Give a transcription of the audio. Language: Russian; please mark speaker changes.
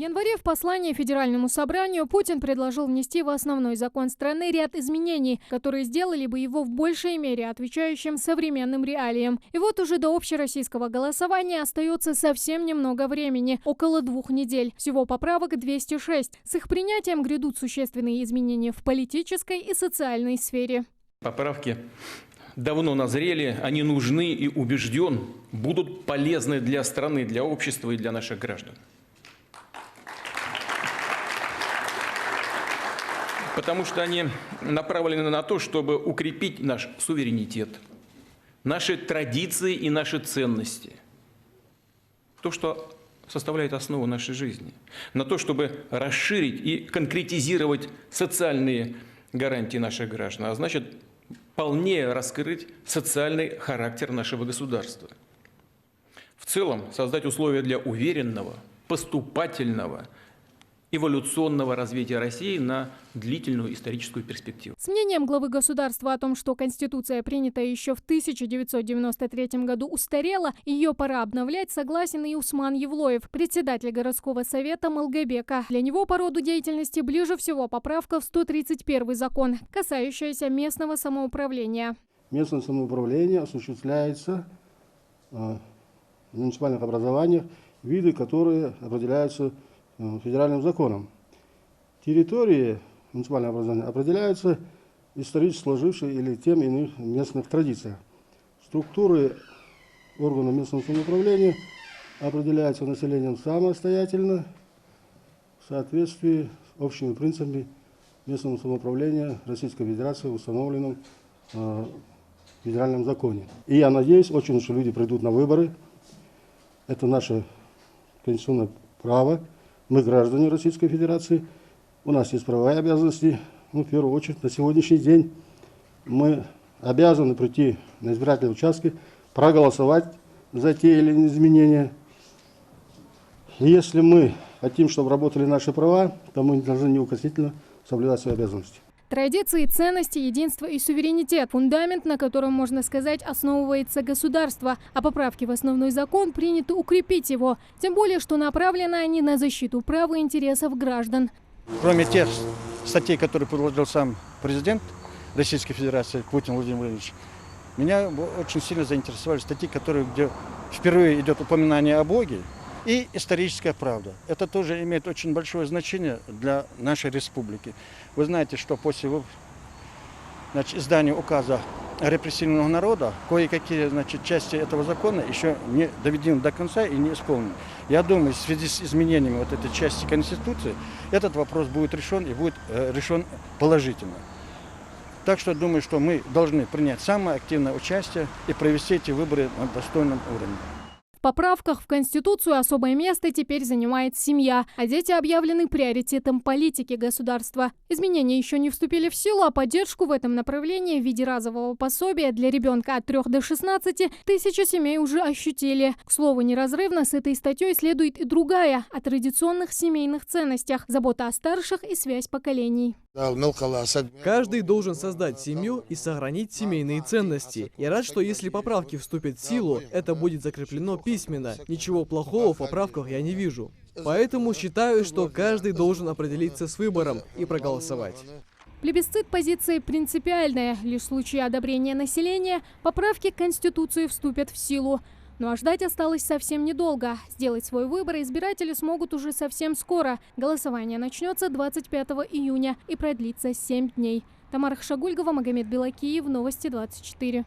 Speaker 1: январе в послании Федеральному собранию Путин предложил внести в основной закон страны ряд изменений, которые сделали бы его в большей мере отвечающим современным реалиям. И вот уже до общероссийского голосования остается совсем немного времени, около 2 недель. Всего поправок 206. С их принятием грядут существенные изменения в политической и социальной сфере.
Speaker 2: Поправки давно назрели, они нужны и, убежден, будут полезны для страны, для общества и для наших граждан. Потому что они направлены на то, чтобы укрепить наш суверенитет, наши традиции и наши ценности. То, что составляет основу нашей жизни. На то, чтобы расширить и конкретизировать социальные гарантии наших граждан. А значит, полнее раскрыть социальный характер нашего государства. В целом, создать условия для уверенного, поступательного, эволюционного развития России на длительную историческую перспективу.
Speaker 1: С мнением главы государства о том, что Конституция, принятая еще в 1993 году, устарела, ее пора обновлять, согласен и Усман Евлоев, председатель городского совета Малгобека. Для него по роду деятельности ближе всего поправка в 131 закон, касающаяся местного самоуправления.
Speaker 3: Местное самоуправление осуществляется в муниципальных образованиях, виды, которые определяются федеральным законом. Территории муниципального образования определяются исторически сложившей или тем иных местных традициях. Структуры органов местного самоуправления определяются населением самостоятельно в соответствии с общими принципами местного самоуправления Российской Федерации, установленным в федеральном законе. И я надеюсь, очень, что люди придут на выборы. Это наше конституционное право. Мы граждане Российской Федерации, у нас есть права и обязанности. В первую очередь, на сегодняшний день мы обязаны прийти на избирательные участки, проголосовать за те или иные изменения. И если мы хотим, чтобы работали наши права, то мы должны неукоснительно соблюдать свои обязанности.
Speaker 1: Традиции, ценности, единство и суверенитет – фундамент, на котором, можно сказать, основывается государство. А поправки в основной закон приняты укрепить его. Тем более, что направлены они на защиту прав и интересов граждан.
Speaker 4: Кроме тех статей, которые предложил сам президент Российской Федерации Путин Владимир Владимирович, меня очень сильно заинтересовали статьи, где впервые идет упоминание о Боге и историческая правда. Это тоже имеет очень большое значение для нашей республики. Вы знаете, что после издания указа репрессивного народа кое-какие части этого закона еще не доведены до конца и не исполнены. Я думаю, в связи с изменениями этой части Конституции этот вопрос будет решен и будет решен положительно. Так что думаю, что мы должны принять самое активное участие и провести эти выборы на достойном уровне.
Speaker 1: В поправках в Конституцию особое место теперь занимает семья, а дети объявлены приоритетом политики государства. Изменения еще не вступили в силу, а поддержку в этом направлении в виде разового пособия для ребенка от 3 до 16 тысячи семей уже ощутили. К слову, неразрывно с этой статьей следует и другая – о традиционных семейных ценностях, забота о старших и связь поколений.
Speaker 5: Каждый должен создать семью и сохранить семейные ценности. Я рад, что если поправки вступят в силу, это будет закреплено письменно. Ничего плохого в поправках я не вижу. Поэтому считаю, что каждый должен определиться с выбором и проголосовать.
Speaker 1: Плебисцит позиции принципиальная. Лишь в случае одобрения населения поправки к Конституции вступят в силу. Ну а ждать осталось совсем недолго. Сделать свой выбор избиратели смогут уже совсем скоро. Голосование начнется 25 июня и продлится 7 дней. Тамара Хшагульгова, Магомед Белакиев, Новости 24.